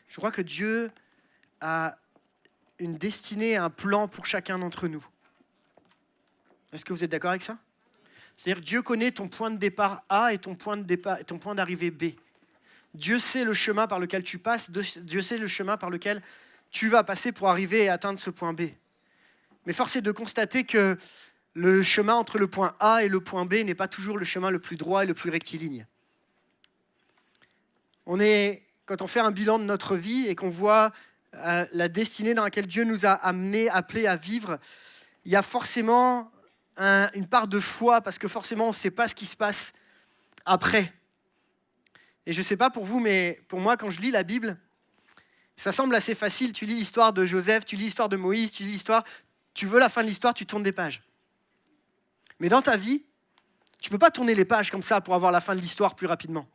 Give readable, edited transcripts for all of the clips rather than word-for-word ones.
Je crois que Dieu a une destinée, un plan pour chacun d'entre nous. Est-ce que vous êtes d'accord avec ça? C'est-à-dire que Dieu connaît ton point de départ A et ton point d'arrivée B. Dieu sait le chemin par lequel tu passes, Dieu sait le chemin par lequel tu vas passer pour arriver et atteindre ce point B. Mais force est de constater que le chemin entre le point A et le point B n'est pas toujours le chemin le plus droit et le plus rectiligne. Quand on fait un bilan de notre vie et qu'on voit la destinée dans laquelle Dieu nous a amenés, appelés à vivre, il y a forcément une part de foi parce que forcément on ne sait pas ce qui se passe après. Et je ne sais pas pour vous, mais pour moi, quand je lis la Bible, ça semble assez facile. Tu lis l'histoire de Joseph, tu lis l'histoire de Moïse, tu lis l'histoire, tu veux la fin de l'histoire, tu tournes des pages. Mais dans ta vie, tu ne peux pas tourner les pages comme ça pour avoir la fin de l'histoire plus rapidement.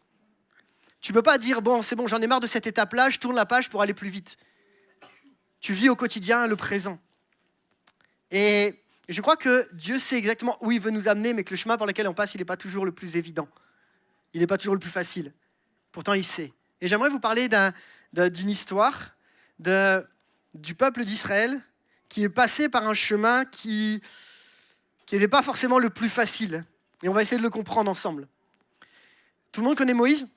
Tu ne peux pas dire, bon, c'est bon, j'en ai marre de cette étape-là, je tourne la page pour aller plus vite. Tu vis au quotidien le présent. Et je crois que Dieu sait exactement où il veut nous amener, mais que le chemin par lequel on passe, il n'est pas toujours le plus évident. Il n'est pas toujours le plus facile. Pourtant, il sait. Et j'aimerais vous parler d'une histoire du peuple d'Israël qui est passé par un chemin qui n'était pas forcément le plus facile. Et on va essayer de le comprendre ensemble. Tout le monde connaît Moïse?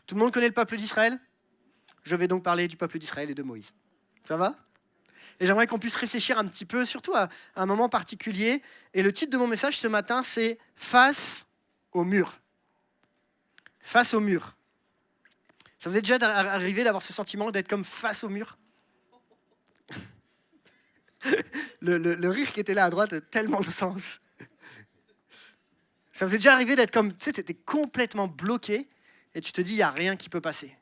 Tout le monde connaît le peuple d'Israël? Je vais donc parler du peuple d'Israël et de Moïse. Ça va? Et j'aimerais qu'on puisse réfléchir un petit peu, surtout à un moment particulier. Et le titre de mon message ce matin, c'est « Face au mur ». Face au mur. Ça vous est déjà arrivé d'avoir ce sentiment d'être comme face au mur? le rire qui était là à droite a tellement de sens. Ça vous est déjà arrivé d'être comme, tu sais, tu étais complètement bloqué et tu te dis, il n'y a rien qui peut passer.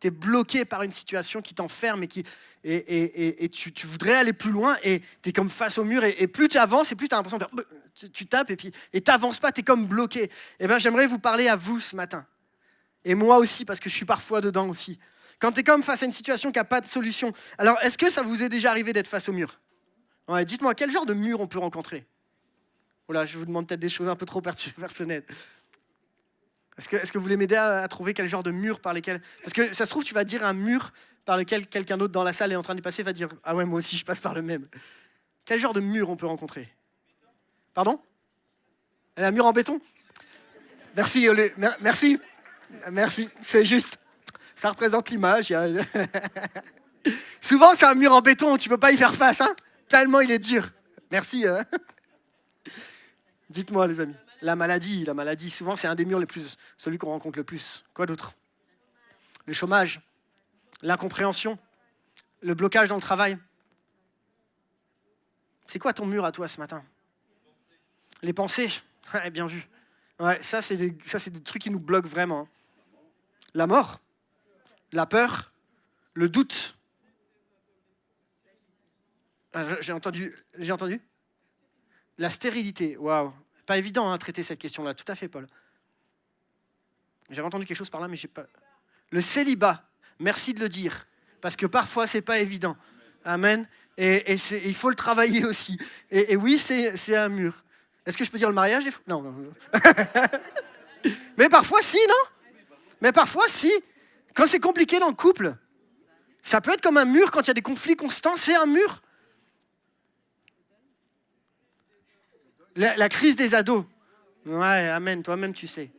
Tu es bloqué par une situation qui t'enferme et tu voudrais aller plus loin et tu es comme face au mur et plus tu avances et plus tu as l'impression de tu tapes et tu n'avances pas, tu es comme bloqué. Eh bien, j'aimerais vous parler à vous ce matin. Et moi aussi, parce que je suis parfois dedans aussi. Quand tu es comme face à une situation qui n'a pas de solution. Alors, est-ce que ça vous est déjà arrivé d'être face au mur? Ouais, dites-moi, quel genre de mur on peut rencontrer? Voilà, je vous demande peut-être des choses un peu trop personnelles. Est-ce que vous voulez m'aider à trouver quel genre de mur par lesquels... Parce que ça se trouve, tu vas dire un mur par lequel quelqu'un d'autre dans la salle est en train d'y passer va dire « Ah ouais, moi aussi, je passe par le même. » Quel genre de mur on peut rencontrer? Pardon? Un mur en béton? Merci, Olé. Merci. Merci, c'est juste. Ça représente l'image. Souvent, c'est un mur en béton, tu ne peux pas y faire face, hein? Tellement il est dur. Merci. Dites-moi, les amis. La maladie, souvent, c'est un des murs celui qu'on rencontre le plus. Quoi d'autre? Le chômage, l'incompréhension, le blocage dans le travail. C'est quoi ton mur à toi ce matin? Les pensées. Ouais, bien vu. Ouais, ça, c'est des trucs qui nous bloquent vraiment. La mort, la peur, le doute. J'ai entendu. La stérilité. Waouh. Pas évident de traiter cette question-là. Tout à fait, Paul. J'avais entendu quelque chose par là, mais j'ai pas. Le célibat. Merci de le dire. Parce que parfois, c'est pas évident. Amen. Et il faut le travailler aussi. Et oui, c'est un mur. Est-ce que je peux dire le mariage? Non. Mais parfois, si, non? Mais parfois, si. Quand c'est compliqué dans le couple, ça peut être comme un mur quand il y a des conflits constants, c'est un mur. La crise des ados. Ouais, amen, toi-même tu sais.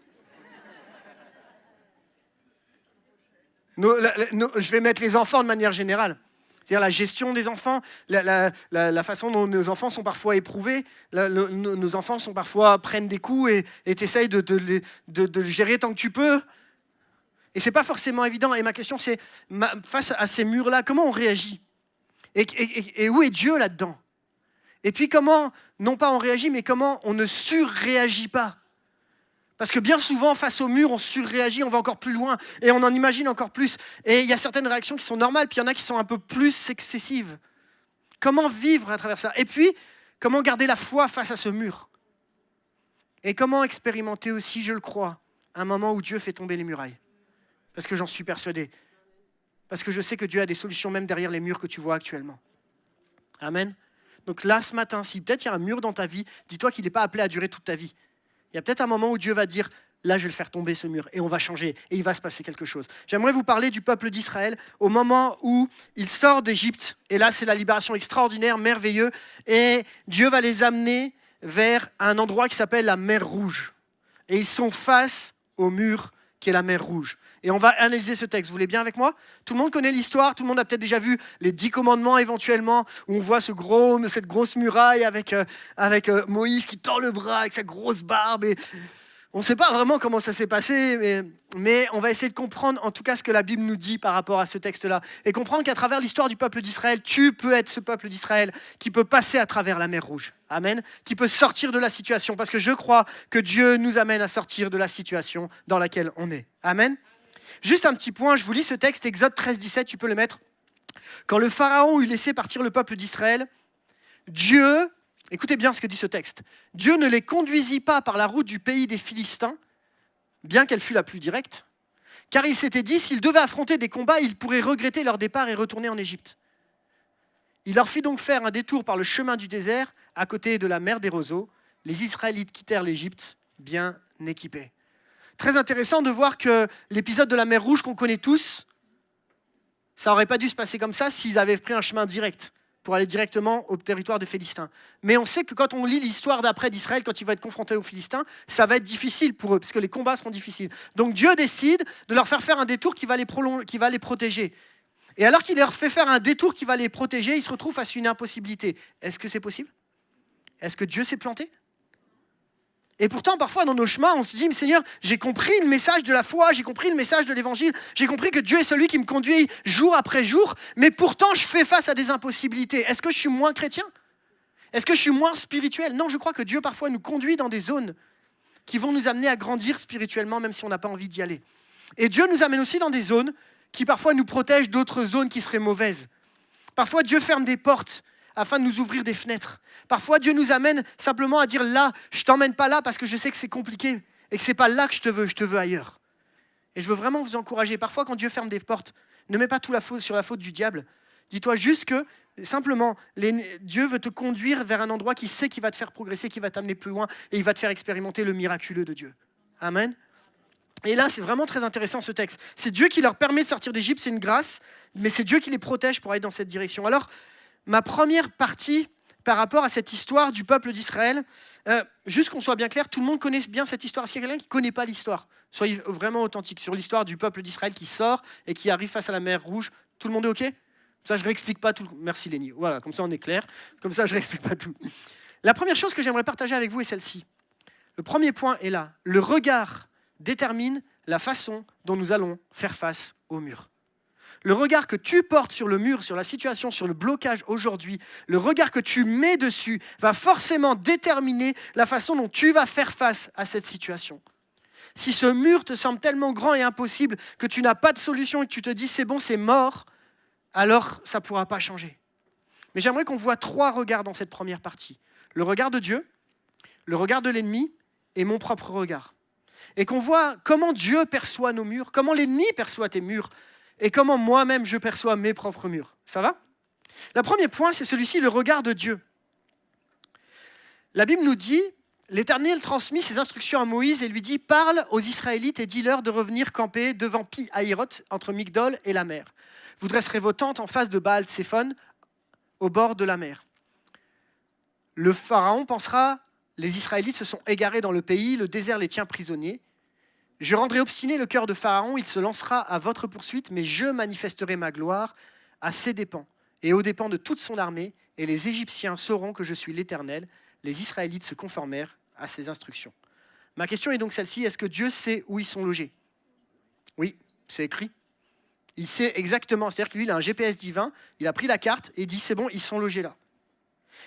Je vais mettre les enfants de manière générale. C'est-à-dire la gestion des enfants, la façon dont nos enfants sont parfois éprouvés, nos enfants prennent des coups et tu essayes de le gérer tant que tu peux. Et ce n'est pas forcément évident. Et ma question, c'est, face à ces murs-là, comment on réagit? Et où est Dieu là-dedans? Et puis comment, non pas on réagit, mais comment on ne surréagit pas? Parce que bien souvent, face au mur, on surréagit, on va encore plus loin, et on en imagine encore plus. Et il y a certaines réactions qui sont normales, puis il y en a qui sont un peu plus excessives. Comment vivre à travers ça? Et puis, comment garder la foi face à ce mur? Et comment expérimenter aussi, je le crois, un moment où Dieu fait tomber les murailles? Parce que j'en suis persuadé. Parce que je sais que Dieu a des solutions même derrière les murs que tu vois actuellement. Amen. Donc là, ce matin, si peut-être il y a un mur dans ta vie, dis-toi qu'il n'est pas appelé à durer toute ta vie. Il y a peut-être un moment où Dieu va dire là je vais le faire tomber ce mur et on va changer et il va se passer quelque chose. J'aimerais vous parler du peuple d'Israël au moment où il sort d'Égypte. Et là c'est la libération extraordinaire, merveilleuse. Et Dieu va les amener vers un endroit qui s'appelle la mer Rouge. Et ils sont face au mur qui est la mer Rouge. Et on va analyser ce texte. Vous voulez bien avec moi ? Tout le monde connaît l'histoire, tout le monde a peut-être déjà vu les 10 commandements éventuellement, où on voit cette grosse muraille avec Moïse qui tord le bras avec sa grosse barbe. Et on ne sait pas vraiment comment ça s'est passé, mais on va essayer de comprendre en tout cas ce que la Bible nous dit par rapport à ce texte-là. Et comprendre qu'à travers l'histoire du peuple d'Israël, tu peux être ce peuple d'Israël qui peut passer à travers la mer Rouge. Amen. Qui peut sortir de la situation. Parce que je crois que Dieu nous amène à sortir de la situation dans laquelle on est. Amen. Juste un petit point, je vous lis ce texte, Exode 13, 17, tu peux le mettre. Quand le Pharaon eut laissé partir le peuple d'Israël, Dieu, écoutez bien ce que dit ce texte, Dieu ne les conduisit pas par la route du pays des Philistins, bien qu'elle fût la plus directe, car il s'était dit, s'ils devaient affronter des combats, ils pourraient regretter leur départ et retourner en Égypte. Il leur fit donc faire un détour par le chemin du désert, à côté de la mer des roseaux. Les Israélites quittèrent l'Égypte bien équipés. Très intéressant de voir que l'épisode de la mer Rouge qu'on connaît tous, ça n'aurait pas dû se passer comme ça s'ils avaient pris un chemin direct pour aller directement au territoire des Philistins. Mais on sait que quand on lit l'histoire d'après d'Israël, quand il va être confronté aux Philistins, ça va être difficile pour eux, parce que les combats seront difficiles. Donc Dieu décide de leur faire un détour qui va les protéger. Et alors qu'il leur fait faire un détour qui va les protéger, ils se retrouvent face à une impossibilité. Est-ce que c'est possible ? Est-ce que Dieu s'est planté ? Et pourtant, parfois, dans nos chemins, on se dit, mais Seigneur, j'ai compris le message de la foi, j'ai compris le message de l'évangile, j'ai compris que Dieu est celui qui me conduit jour après jour, mais pourtant, je fais face à des impossibilités. Est-ce que je suis moins chrétien ? Est-ce que je suis moins spirituel ? Non, je crois que Dieu, parfois, nous conduit dans des zones qui vont nous amener à grandir spirituellement, même si on n'a pas envie d'y aller. Et Dieu nous amène aussi dans des zones qui, parfois, nous protègent d'autres zones qui seraient mauvaises. Parfois, Dieu ferme des portes afin de nous ouvrir des fenêtres. Parfois, Dieu nous amène simplement à dire là, je ne t'emmène pas là parce que je sais que c'est compliqué et que ce n'est pas là que je te veux ailleurs. Et je veux vraiment vous encourager. Parfois, quand Dieu ferme des portes, ne mets pas tout la faute sur la faute du diable. Dis-toi juste que, simplement, Dieu veut te conduire vers un endroit qui sait qu'il va te faire progresser, qui va t'amener plus loin et il va te faire expérimenter le miraculeux de Dieu. Amen. Et là, c'est vraiment très intéressant ce texte. C'est Dieu qui leur permet de sortir d'Égypte, c'est une grâce, mais c'est Dieu qui les protège pour aller dans cette direction. Alors, ma première partie par rapport à cette histoire du peuple d'Israël, juste qu'on soit bien clair, tout le monde connaît bien cette histoire. Est-ce qu'il y a quelqu'un qui ne connaît pas l'histoire ? Soyez vraiment authentique sur l'histoire du peuple d'Israël qui sort et qui arrive face à la mer Rouge. Tout le monde est OK ? Comme ça, je ne réexplique pas tout. Merci Lénie. Voilà, comme ça on est clair. Comme ça, je ne réexplique pas tout. La première chose que j'aimerais partager avec vous est celle-ci. Le premier point est là. Le regard détermine la façon dont nous allons faire face au mur. Le regard que tu portes sur le mur, sur la situation, sur le blocage aujourd'hui, le regard que tu mets dessus va forcément déterminer la façon dont tu vas faire face à cette situation. Si ce mur te semble tellement grand et impossible que tu n'as pas de solution et que tu te dis c'est bon, c'est mort, alors ça ne pourra pas changer. Mais j'aimerais qu'on voit 3 regards dans cette première partie. Le regard de Dieu, le regard de l'ennemi et mon propre regard. Et qu'on voit comment Dieu perçoit nos murs, comment l'ennemi perçoit tes murs, et comment moi-même je perçois mes propres murs. Ça va ? Le premier point, c'est celui-ci, le regard de Dieu. La Bible nous dit, l'Éternel transmit ses instructions à Moïse et lui dit, parle aux Israélites et dis-leur de revenir camper devant Pi-Hahiroth, entre Migdol et la mer. Vous dresserez vos tentes en face de Baal-Tséphon, au bord de la mer. Le Pharaon pensera, les Israélites se sont égarés dans le pays, le désert les tient prisonniers. Je rendrai obstiné le cœur de Pharaon, il se lancera à votre poursuite, mais je manifesterai ma gloire à ses dépens et aux dépens de toute son armée, et les Égyptiens sauront que je suis l'Éternel. Les Israélites se conformèrent à ses instructions. Ma question est donc celle-ci, est-ce que Dieu sait où ils sont logés ? Oui, c'est écrit. Il sait exactement, c'est-à-dire que lui, il a un GPS divin, il a pris la carte et dit, c'est bon, ils sont logés là.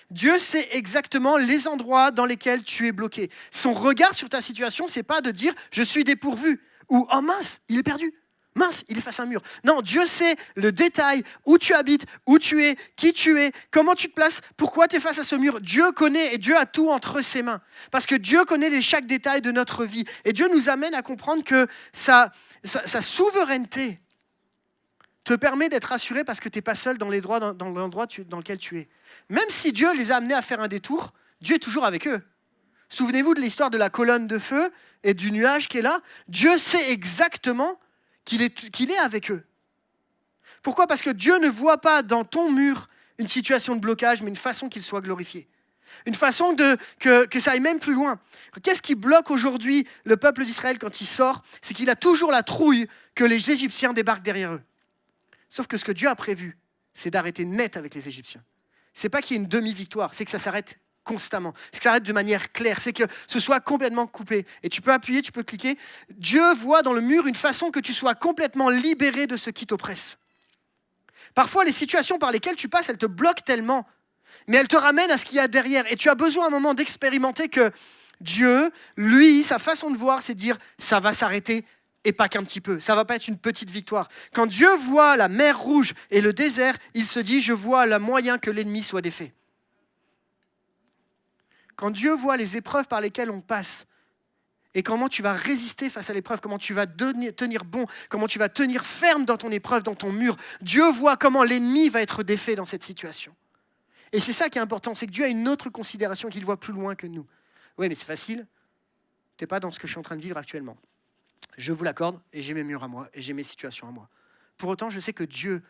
Dieu sait exactement les endroits dans lesquels tu es bloqué. Son regard sur ta situation, ce n'est pas de dire « je suis dépourvu » ou « oh mince, il est perdu ». Mince, il est face à un mur. Non, Dieu sait le détail, où tu habites, où tu es, qui tu es, comment tu te places, pourquoi tu es face à ce mur. Dieu connaît et Dieu a tout entre ses mains. Parce que Dieu connaît chaque détail de notre vie. Et Dieu nous amène à comprendre que sa souveraineté te permet d'être assuré parce que tu n'es pas seul dans l'endroit dans lequel tu es. Même si Dieu les a amenés à faire un détour, Dieu est toujours avec eux. Souvenez-vous de l'histoire de la colonne de feu et du nuage qui est là. Dieu sait exactement qu'il est avec eux. Pourquoi ? Parce que Dieu ne voit pas dans ton mur une situation de blocage, mais une façon qu'il soit glorifié. Une façon que ça aille même plus loin. Qu'est-ce qui bloque aujourd'hui le peuple d'Israël quand il sort ? C'est qu'il a toujours la trouille que les Égyptiens débarquent derrière eux. Sauf que ce que Dieu a prévu, c'est d'arrêter net avec les Égyptiens. C'est pas qu'il y ait une demi-victoire, c'est que ça s'arrête constamment. C'est que ça s'arrête de manière claire, c'est que ce soit complètement coupé. Et tu peux appuyer, tu peux cliquer. Dieu voit dans le mur une façon que tu sois complètement libéré de ce qui t'oppresse. Parfois, les situations par lesquelles tu passes, elles te bloquent tellement, mais elles te ramènent à ce qu'il y a derrière. Et tu as besoin à un moment d'expérimenter que Dieu, lui, sa façon de voir, c'est de dire « ça va s'arrêter » et pas qu'un petit peu. Ça ne va pas être une petite victoire. Quand Dieu voit la mer rouge et le désert, il se dit « je vois le moyen que l'ennemi soit défait ». Quand Dieu voit les épreuves par lesquelles on passe, et comment tu vas résister face à l'épreuve, comment tu vas tenir bon, comment tu vas tenir ferme dans ton épreuve, dans ton mur. Dieu voit comment l'ennemi va être défait dans cette situation. Et c'est ça qui est important, c'est que Dieu a une autre considération, qu'il voit plus loin que nous. Oui, mais c'est facile, tu n'es pas dans ce que je suis en train de vivre actuellement. Je vous l'accorde, et j'ai mes murs à moi, et j'ai mes situations à moi. Pour autant, je sais que Dieu,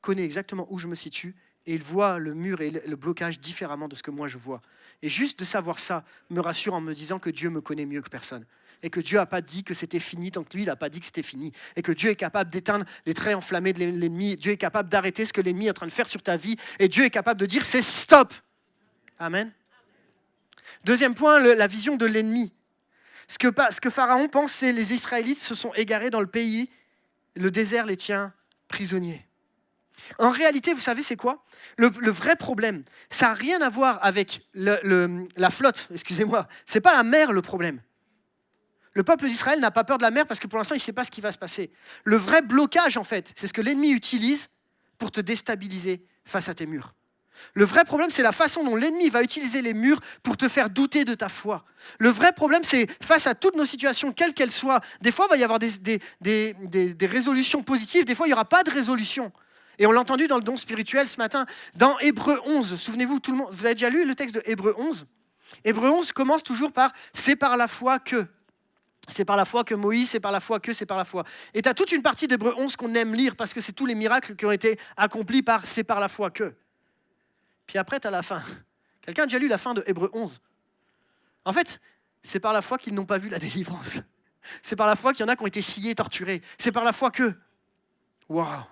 connaît exactement où je me situe, et il voit le mur et le blocage différemment de ce que moi je vois. Et juste de savoir ça me rassure en me disant que Dieu me connaît mieux que personne. Et que Dieu n'a pas dit que c'était fini tant que lui, il n'a pas dit que c'était fini. Et que Dieu est capable d'éteindre les traits enflammés de l'ennemi. Dieu est capable d'arrêter ce que l'ennemi est en train de faire sur ta vie. Et Dieu est capable de dire c'est stop. Amen. Deuxième point, la vision de l'ennemi. Ce que Pharaon pense, c'est les Israélites se sont égarés dans le pays. Le désert les tient prisonniers. En réalité, vous savez, c'est quoi ? Le vrai problème, ça n'a rien à voir avec la flotte, excusez-moi. Ce n'est pas la mer le problème. Le peuple d'Israël n'a pas peur de la mer parce que pour l'instant, il ne sait pas ce qui va se passer. Le vrai blocage, en fait, c'est ce que l'ennemi utilise pour te déstabiliser face à tes murs. Le vrai problème, c'est la façon dont l'ennemi va utiliser les murs pour te faire douter de ta foi. Le vrai problème, c'est face à toutes nos situations, quelles qu'elles soient, des fois, il va y avoir des résolutions positives, des fois, il n'y aura pas de résolution. Et on l'a entendu dans le don spirituel ce matin, dans Hébreux 11. Souvenez-vous, tout le monde, vous avez déjà lu le texte de Hébreux 11 ? Hébreux 11 commence toujours par « c'est par la foi que ». C'est par la foi que Moïse, c'est par la foi que, c'est par la foi. Et tu as toute une partie d'Hébreux 11 qu'on aime lire parce que c'est tous les miracles qui ont été accomplis par « c'est par la foi que ». Puis après, tu as la fin. Quelqu'un a déjà lu la fin de Hébreux 11 ? En fait, c'est par la foi qu'ils n'ont pas vu la délivrance. C'est par la foi qu'il y en a qui ont été sciés, torturés. C'est par la foi que... Waouh !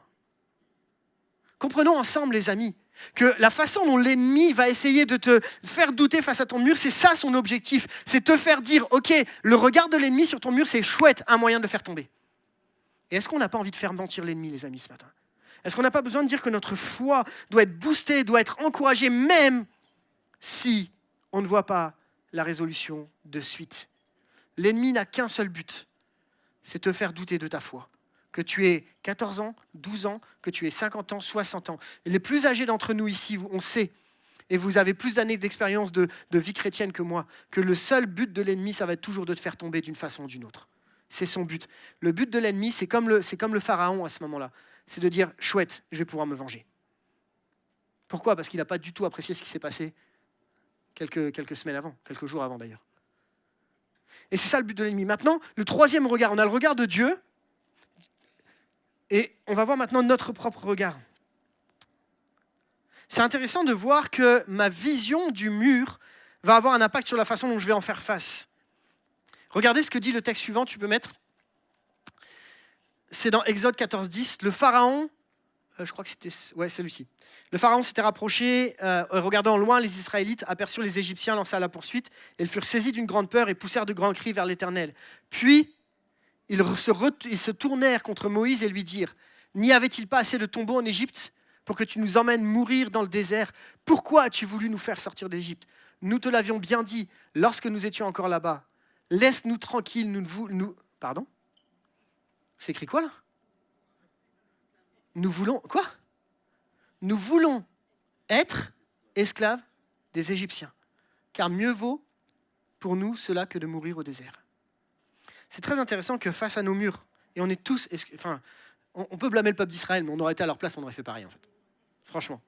Comprenons ensemble, les amis, que la façon dont l'ennemi va essayer de te faire douter face à ton mur, c'est ça son objectif. C'est te faire dire, ok, le regard de l'ennemi sur ton mur, c'est chouette, un moyen de le faire tomber. Et est-ce qu'on n'a pas envie de faire mentir l'ennemi, les amis, ce matin ? Est-ce qu'on n'a pas besoin de dire que notre foi doit être boostée, doit être encouragée, même si on ne voit pas la résolution de suite ? L'ennemi n'a qu'un seul but, c'est te faire douter de ta foi. Que tu aies 14 ans, 12 ans, que tu aies 50 ans, 60 ans. Et les plus âgés d'entre nous ici, on sait, et vous avez plus d'années d'expérience de vie chrétienne que moi, que le seul but de l'ennemi, ça va être toujours de te faire tomber d'une façon ou d'une autre. C'est son but. Le but de l'ennemi, c'est comme le pharaon à ce moment-là. C'est de dire, chouette, je vais pouvoir me venger. Pourquoi ? Parce qu'il n'a pas du tout apprécié ce qui s'est passé quelques semaines avant, quelques jours avant d'ailleurs. Et c'est ça le but de l'ennemi. Maintenant, le troisième regard, on a le regard de Dieu, et on va voir maintenant notre propre regard. C'est intéressant de voir que ma vision du mur va avoir un impact sur la façon dont je vais en faire face. Regardez ce que dit le texte suivant, tu peux mettre. C'est dans Exode 14:10. Le pharaon, je crois que c'était celui-ci. Le pharaon s'était rapproché, regardant au loin les Israélites, aperçurent les Égyptiens, lança la poursuite. Ils furent saisis d'une grande peur et poussèrent de grands cris vers l'Éternel. Puis, ils se tournèrent contre Moïse et lui dirent « N'y avait-il pas assez de tombeaux en Égypte pour que tu nous emmènes mourir dans le désert ? Pourquoi as-tu voulu nous faire sortir d'Égypte ? Nous te l'avions bien dit lorsque nous étions encore là-bas. Laisse-nous tranquilles, Pardon ? C'est écrit quoi là ? Nous voulons... Quoi ? Nous voulons être esclaves des Égyptiens, car mieux vaut pour nous cela que de mourir au désert. » C'est très intéressant que face à nos murs, et on est tous... on peut blâmer le peuple d'Israël, mais on aurait été à leur place, on aurait fait pareil en fait. Franchement.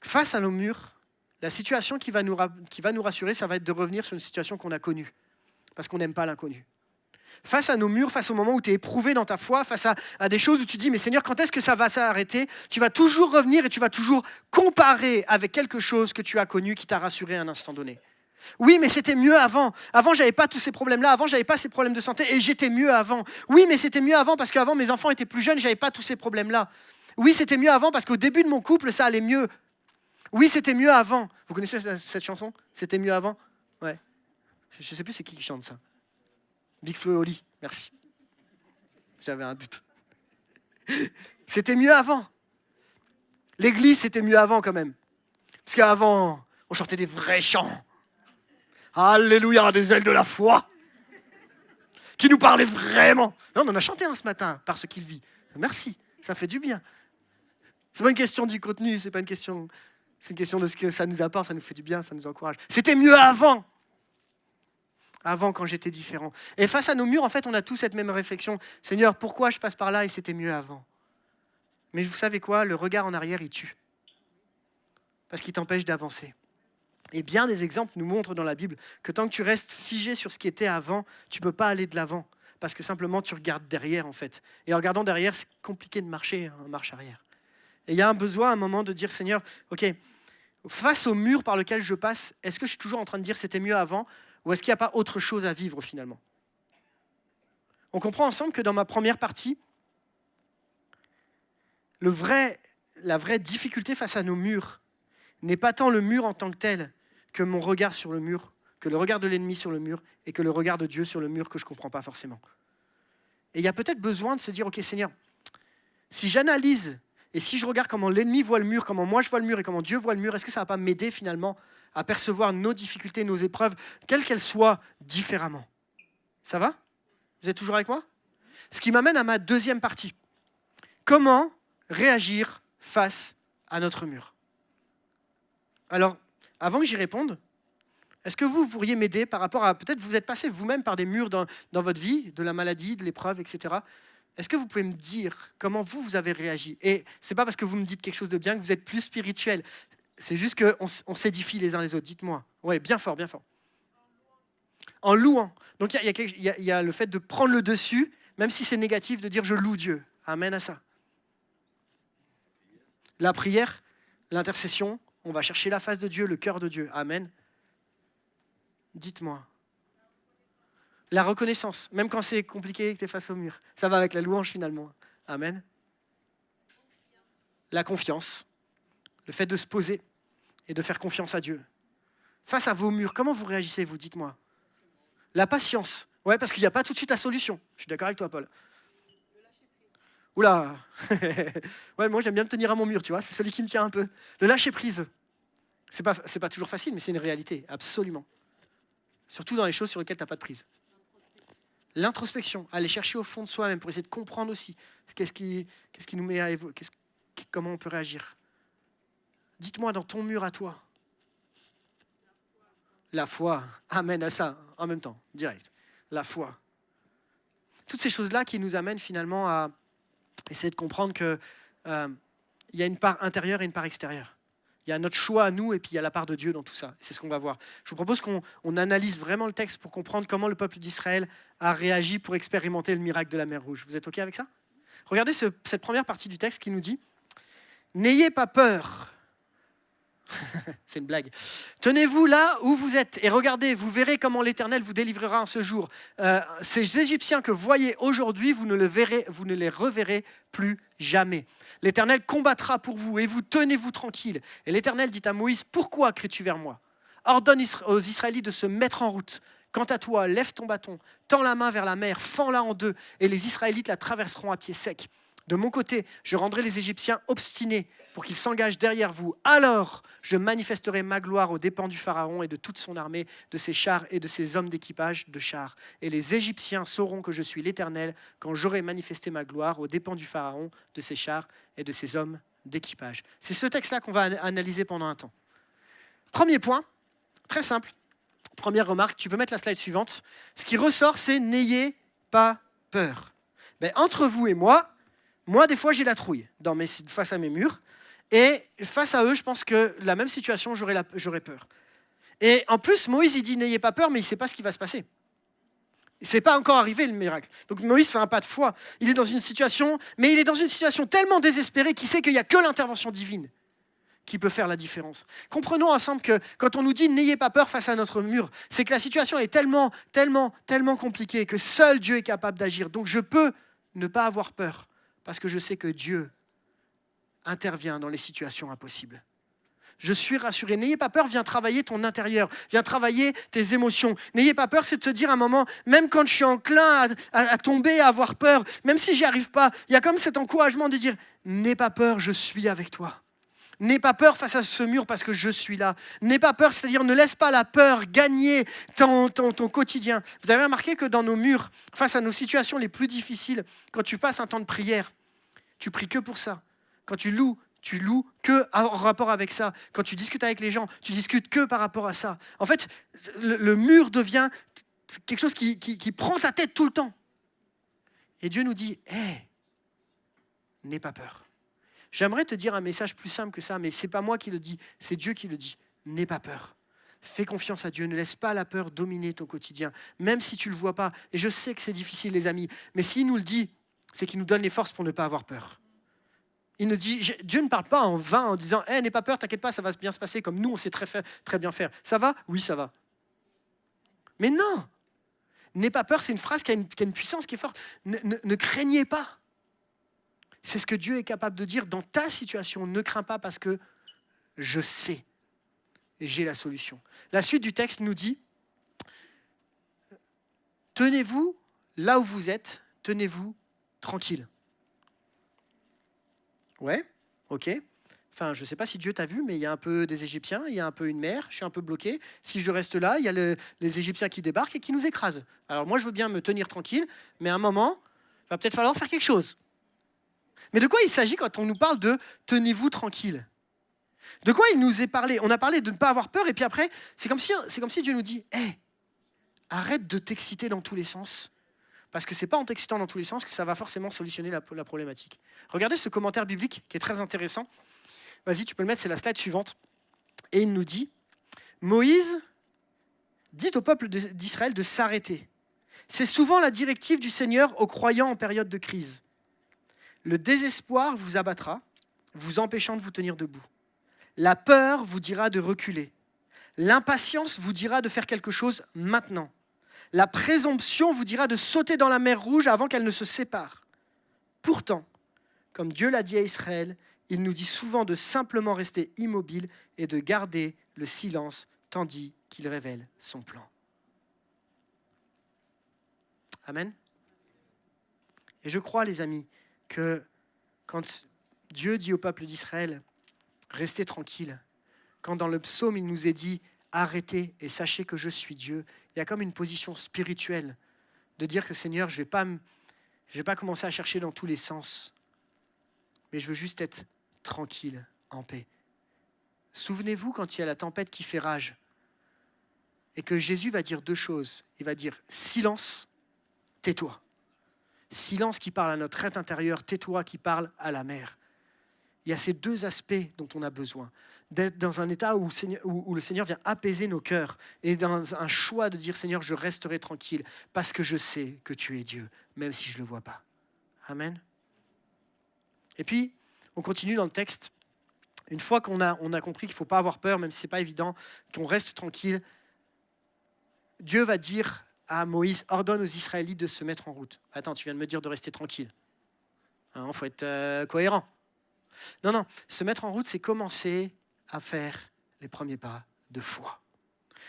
Face à nos murs, La situation qui va nous rassurer, ça va être de revenir sur une situation qu'on a connue, parce qu'on n'aime pas l'inconnu. Face à nos murs, face au moment où tu es éprouvé dans ta foi, face à des choses où tu dis, mais Seigneur, quand est-ce que ça va s'arrêter? Tu vas toujours revenir et tu vas toujours comparer avec quelque chose que tu as connu qui t'a rassuré à un instant donné. Oui, mais c'était mieux avant. Avant, j'avais pas tous ces problèmes-là. Avant, j'avais pas ces problèmes de santé et j'étais mieux avant. Oui, mais c'était mieux avant parce qu'avant, mes enfants étaient plus jeunes, j'avais pas tous ces problèmes-là. Oui, c'était mieux avant parce qu'au début de mon couple, ça allait mieux. Oui, c'était mieux avant. Vous connaissez cette chanson? C'était mieux avant? Ouais. Je sais plus c'est qui chante ça. Big Flo et Oli, merci. J'avais un doute. C'était mieux avant. L'église, c'était mieux avant quand même. Parce qu'avant, on chantait des vrais chants. Alléluia, des ailes de la foi. Qui nous parlaient vraiment. Non, on en a chanté un ce matin, par ce qu'il vit. Merci, ça fait du bien. C'est pas une question du contenu, c'est une question de ce que ça nous apporte, ça nous fait du bien, ça nous encourage. C'était mieux avant. Avant, quand j'étais différent. Et face à nos murs, en fait, on a tous cette même réflexion. Seigneur, pourquoi je passe par là et c'était mieux avant? Mais vous savez quoi? Le regard en arrière, il tue. Parce qu'il t'empêche d'avancer. Et bien des exemples nous montrent dans la Bible que tant que tu restes figé sur ce qui était avant, tu ne peux pas aller de l'avant. Parce que simplement, tu regardes derrière, en fait. Et en regardant derrière, c'est compliqué de marcher en marche arrière. Et il y a un besoin, à un moment, de dire, Seigneur, OK, face au mur par lequel je passe, est-ce que je suis toujours en train de dire c'était mieux avant? Ou est-ce qu'il n'y a pas autre chose à vivre finalement? On comprend ensemble que dans ma première partie, la vraie difficulté face à nos murs n'est pas tant le mur en tant que tel que mon regard sur le mur, que le regard de l'ennemi sur le mur et que le regard de Dieu sur le mur que je ne comprends pas forcément. Et il y a peut-être besoin de se dire, OK Seigneur, si j'analyse et si je regarde comment l'ennemi voit le mur, comment moi je vois le mur et comment Dieu voit le mur, est-ce que ça ne va pas m'aider finalement à percevoir nos difficultés, nos épreuves, quelles qu'elles soient, différemment? Ça va? Vous êtes toujours avec moi? Ce qui m'amène à ma deuxième partie. Comment réagir face à notre mur? Alors, avant que j'y réponde, est-ce que vous pourriez m'aider par rapport à, peut-être vous êtes passé vous-même par des murs dans votre vie, de la maladie, de l'épreuve, etc. Est-ce que vous pouvez me dire comment vous avez réagi? Et ce n'est pas parce que vous me dites quelque chose de bien que vous êtes plus spirituel. C'est juste qu'on s'édifie les uns les autres. Dites-moi. Oui, bien fort, bien fort. En louant. Donc, il y a le fait de prendre le dessus, même si c'est négatif, de dire « je loue Dieu ». Amen à ça. La prière, l'intercession, on va chercher la face de Dieu, le cœur de Dieu. Amen. Dites-moi. La reconnaissance, même quand c'est compliqué et que tu es face au mur. Ça va avec la louange finalement. Amen. La confiance, le fait de se poser et de faire confiance à Dieu. Face à vos murs, comment vous réagissez-vous? Dites-moi. La patience. Ouais, parce qu'il n'y a pas tout de suite la solution. Je suis d'accord avec toi, Paul. Oula. Ouais, moi j'aime bien me tenir à mon mur, tu vois. C'est celui qui me tient un peu. Le lâcher prise. C'est pas toujours facile, mais c'est une réalité, absolument. Surtout dans les choses sur lesquelles tu n'as pas de prise. L'introspection, aller chercher au fond de soi-même pour essayer de comprendre aussi qu'est-ce qui nous met à évoluer, comment on peut réagir. Dites-moi dans ton mur à toi. La foi, amen à ça, en même temps, direct. La foi. Toutes ces choses-là qui nous amènent finalement à essayer de comprendre qu'il y a une part intérieure et une part extérieure. Il y a notre choix à nous et puis il y a la part de Dieu dans tout ça. C'est ce qu'on va voir. Je vous propose qu'on analyse vraiment le texte pour comprendre comment le peuple d'Israël a réagi pour expérimenter le miracle de la mer Rouge. Vous êtes OK avec ça? Regardez cette première partie du texte qui nous dit « N'ayez pas peur ». C'est une blague. Tenez-vous là où vous êtes et regardez, vous verrez comment l'Éternel vous délivrera en ce jour. Ces Égyptiens que vous voyez aujourd'hui, vous ne les reverrez plus jamais. L'Éternel combattra pour vous et vous tenez-vous tranquille. Et l'Éternel dit à Moïse, pourquoi cries-tu vers moi? Ordonne aux Israélites de se mettre en route. Quant à toi, lève ton bâton, tends la main vers la mer, fends-la en deux, et les Israélites la traverseront à pied sec. De mon côté, je rendrai les Égyptiens obstinés pour qu'ils s'engagent derrière vous. Alors, je manifesterai ma gloire aux dépens du Pharaon et de toute son armée, de ses chars et de ses hommes d'équipage de chars. Et les Égyptiens sauront que je suis l'Éternel quand j'aurai manifesté ma gloire aux dépens du Pharaon, de ses chars et de ses hommes d'équipage. C'est ce texte-là qu'on va analyser pendant un temps. Premier point, très simple. Première remarque, tu peux mettre la slide suivante. Ce qui ressort, c'est « n'ayez pas peur ». Entre vous et moi, des fois, j'ai la trouille face à mes murs. Et face à eux, je pense que la même situation, j'aurais peur. Et en plus, Moïse, il dit, n'ayez pas peur, mais il ne sait pas ce qui va se passer. Ce n'est pas encore arrivé, le miracle. Donc Moïse fait un pas de foi. Il est dans une situation, mais il est dans une situation tellement désespérée qu'il sait qu'il n'y a que l'intervention divine qui peut faire la différence. Comprenons ensemble que quand on nous dit « n'ayez pas peur face à notre mur », c'est que la situation est tellement, tellement, tellement compliquée que seul Dieu est capable d'agir. Donc je peux ne pas avoir peur parce que je sais que Dieu intervient dans les situations impossibles. Je suis rassuré. N'ayez pas peur, viens travailler ton intérieur, viens travailler tes émotions. N'ayez pas peur, c'est de se dire à un moment, même quand je suis enclin à tomber, à avoir peur, même si j'y arrive pas, il y a comme cet encouragement de dire « n'aie pas peur, je suis avec toi ». N'aie pas peur face à ce mur parce que je suis là. N'aie pas peur, c'est-à-dire ne laisse pas la peur gagner ton quotidien. Vous avez remarqué que dans nos murs, face à nos situations les plus difficiles, quand tu passes un temps de prière, tu pries que pour ça. Quand tu loues que en rapport avec ça. Quand tu discutes avec les gens, tu discutes que par rapport à ça. En fait, le mur devient quelque chose qui prend ta tête tout le temps. Et Dieu nous dit, hey, n'aie pas peur. J'aimerais te dire un message plus simple que ça, mais ce n'est pas moi qui le dis, c'est Dieu qui le dit. N'aie pas peur. Fais confiance à Dieu. Ne laisse pas la peur dominer ton quotidien, même si tu ne le vois pas. Et je sais que c'est difficile, les amis, mais s'il nous le dit, c'est qu'il nous donne les forces pour ne pas avoir peur. Il nous dit, Dieu ne parle pas en vain en disant hey, « n'aie pas peur, t'inquiète pas, ça va bien se passer comme nous, on sait très bien faire. » Ça va ? Oui, ça va. Mais non, n'aie pas peur, c'est une phrase qui a une puissance qui est forte. Ne craignez pas. C'est ce que Dieu est capable de dire dans ta situation. Ne crains pas parce que je sais, j'ai la solution. La suite du texte nous dit, tenez-vous là où vous êtes, tenez-vous tranquille. Ouais, ok. Enfin, je ne sais pas si Dieu t'a vu, mais il y a un peu des Égyptiens, il y a un peu une mer, je suis un peu bloqué. Si je reste là, il y a les Égyptiens qui débarquent et qui nous écrasent. Alors moi, je veux bien me tenir tranquille, mais à un moment, il va peut-être falloir faire quelque chose. Mais de quoi il s'agit quand on nous parle de « tenez-vous tranquille » ? De quoi il nous est parlé ? On a parlé de ne pas avoir peur, et puis après, c'est comme si Dieu nous dit « Hey, arrête de t'exciter dans tous les sens, parce que ce n'est pas en t'excitant dans tous les sens que ça va forcément solutionner la problématique. » Regardez ce commentaire biblique qui est très intéressant. Vas-y, tu peux le mettre, c'est la slide suivante. Et il nous dit « Moïse dit au peuple d'Israël de s'arrêter. C'est souvent la directive du Seigneur aux croyants en période de crise. Le désespoir vous abattra, vous empêchant de vous tenir debout. La peur vous dira de reculer. L'impatience vous dira de faire quelque chose maintenant. La présomption vous dira de sauter dans la mer Rouge avant qu'elle ne se sépare. Pourtant, comme Dieu l'a dit à Israël, il nous dit souvent de simplement rester immobile et de garder le silence tandis qu'il révèle son plan. Amen. Et je crois, les amis, que quand Dieu dit au peuple d'Israël, restez tranquille, quand dans le psaume il nous est dit, arrêtez et sachez que je suis Dieu, il y a comme une position spirituelle de dire que Seigneur, je vais pas commencer à chercher dans tous les sens, mais je veux juste être tranquille, en paix. Souvenez-vous quand il y a la tempête qui fait rage et que Jésus va dire deux choses. Il va dire silence, tais-toi. Silence qui parle à notre être intérieur, tais-toi qui parle à la mer. Il y a ces deux aspects dont on a besoin. D'être dans un état où le Seigneur vient apaiser nos cœurs et dans un choix de dire Seigneur, je resterai tranquille parce que je sais que tu es Dieu, même si je ne le vois pas. Amen. Et puis, on continue dans le texte. Une fois qu'on a compris qu'il ne faut pas avoir peur, même si ce n'est pas évident, qu'on reste tranquille, Dieu va dire à Moïse, ordonne aux Israélites de se mettre en route. Attends, tu viens de me dire de rester tranquille. Il faut être cohérent. Non, se mettre en route, c'est commencer à faire les premiers pas de foi.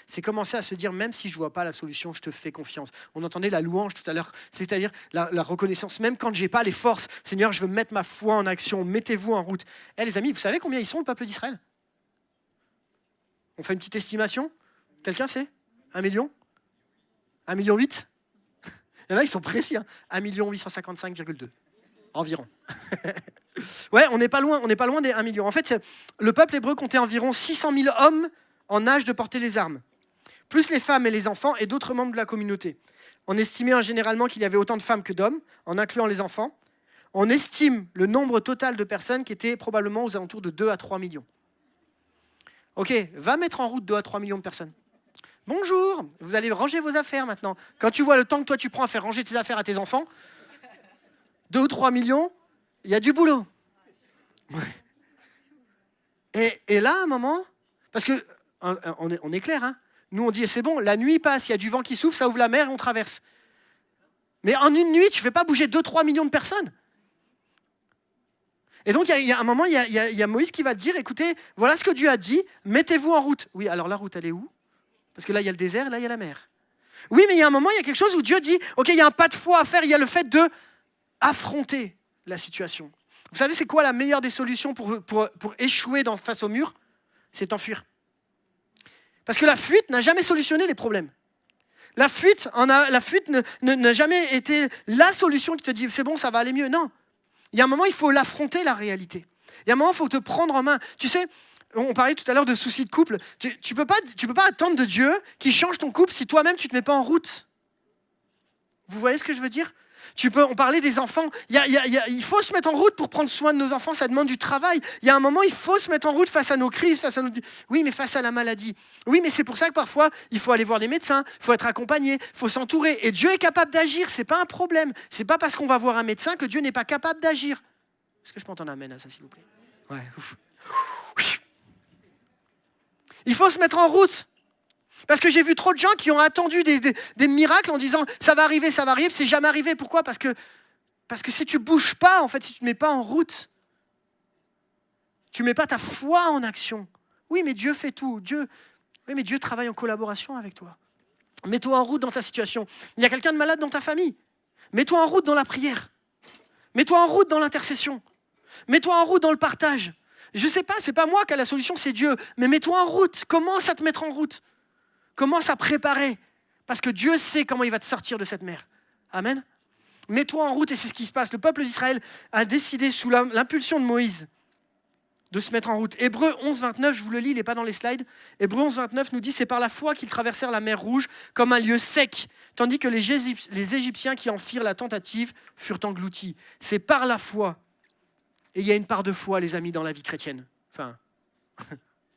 C'est commencer à se dire, même si je ne vois pas la solution, je te fais confiance. On entendait la louange tout à l'heure, c'est-à-dire la reconnaissance. Même quand je n'ai pas les forces, Seigneur, je veux mettre ma foi en action, mettez-vous en route. Les amis, vous savez combien ils sont, le peuple d'Israël ? On fait une petite estimation ? Quelqu'un sait ? 1 million ? 1,8 million ? Il y en a, ils sont précis. 1 855,2 environ. Ouais, on n'est pas loin des 1 million. En fait, le peuple hébreu comptait environ 600 000 hommes en âge de porter les armes, plus les femmes et les enfants et d'autres membres de la communauté. On estimait généralement qu'il y avait autant de femmes que d'hommes, en incluant les enfants. on estime le nombre total de personnes qui étaient probablement aux alentours de 2 à 3 millions. Ok, va mettre en route 2 à 3 millions de personnes. Bonjour, vous allez ranger vos affaires maintenant. Quand tu vois le temps que toi tu prends à faire ranger tes affaires à tes enfants, 2 ou 3 millions, il y a du boulot. Ouais. Et là, à un moment, parce que on est clair, hein, nous on dit c'est bon, la nuit passe, il y a du vent qui souffle, ça ouvre la mer et on traverse. Mais en une nuit, tu ne fais pas bouger 2-3 millions de personnes. Et donc, il y a un moment, il y a Moïse qui va te dire, écoutez, voilà ce que Dieu a dit, mettez-vous en route. Oui, alors la route, elle est où? Parce que là, il y a le désert, et là, il y a la mer. Oui, mais il y a un moment, il y a quelque chose où Dieu dit, ok, il y a un pas de foi à faire, il y a le fait de affronter la situation. Vous savez, c'est quoi la meilleure des solutions pour échouer face au mur? C'est t'enfuir. Parce que la fuite n'a jamais solutionné les problèmes. La fuite n'a jamais été la solution qui te dit, c'est bon, ça va aller mieux. Non. Il y a un moment, il faut l'affronter, la réalité. Il y a un moment, il faut te prendre en main. Tu sais, on parlait tout à l'heure de soucis de couple. Tu peux pas attendre de Dieu qu'il change ton couple si toi-même, tu ne te mets pas en route. Vous voyez ce que je veux dire? On parlait des enfants. Il faut se mettre en route pour prendre soin de nos enfants. Ça demande du travail. Il y a un moment, il faut se mettre en route face à nos crises, Oui, mais face à la maladie. Oui, mais c'est pour ça que parfois, il faut aller voir des médecins, il faut être accompagné, il faut s'entourer. Et Dieu est capable d'agir. Ce n'est pas un problème. Ce n'est pas parce qu'on va voir un médecin que Dieu n'est pas capable d'agir. Est-ce que je peux entendre un amen à ça, s'il vous plaît? Ouais. Ouf. Il faut se mettre en route. Parce que j'ai vu trop de gens qui ont attendu des miracles en disant ça va arriver, c'est jamais arrivé. Pourquoi? Parce que si tu ne bouges pas, en fait, si tu ne te mets pas en route, tu ne mets pas ta foi en action. Oui, mais Dieu fait tout. Oui, mais Dieu travaille en collaboration avec toi. Mets-toi en route dans ta situation. Il y a quelqu'un de malade dans ta famille. Mets-toi en route dans la prière. Mets-toi en route dans l'intercession. Mets-toi en route dans le partage. Je ne sais pas, ce n'est pas moi qui ai la solution, c'est Dieu. Mais mets-toi en route. Commence à te mettre en route. Commence à préparer, parce que Dieu sait comment il va te sortir de cette mer. Amen. Mets-toi en route et c'est ce qui se passe. Le peuple d'Israël a décidé, sous l'impulsion de Moïse, de se mettre en route. Hébreux 11, 29, je vous le lis, il n'est pas dans les slides. Hébreux 11, 29 nous dit « C'est par la foi qu'ils traversèrent la mer Rouge comme un lieu sec, tandis que les Égyptiens qui en firent la tentative furent engloutis. » C'est par la foi. Et il y a une part de foi, les amis, dans la vie chrétienne. Enfin...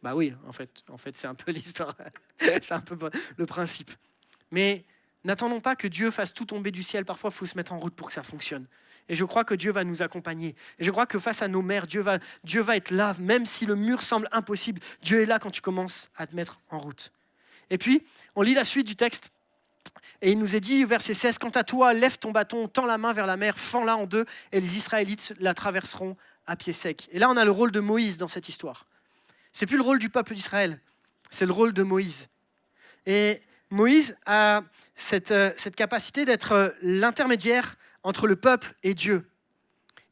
Bah oui, en fait c'est un peu l'histoire, c'est un peu le principe. Mais n'attendons pas que Dieu fasse tout tomber du ciel. Parfois, il faut se mettre en route pour que ça fonctionne. Et je crois que Dieu va nous accompagner. Et je crois que face à nos mers, Dieu va être là, même si le mur semble impossible. Dieu est là quand tu commences à te mettre en route. Et puis, on lit la suite du texte. Et il nous est dit, verset 16, « Quant à toi, lève ton bâton, tends la main vers la mer, fends-la en deux, et les Israélites la traverseront à pied sec. » Et là, on a le rôle de Moïse dans cette histoire. C'est plus le rôle du peuple d'Israël, c'est le rôle de Moïse. Et Moïse a cette capacité d'être l'intermédiaire entre le peuple et Dieu.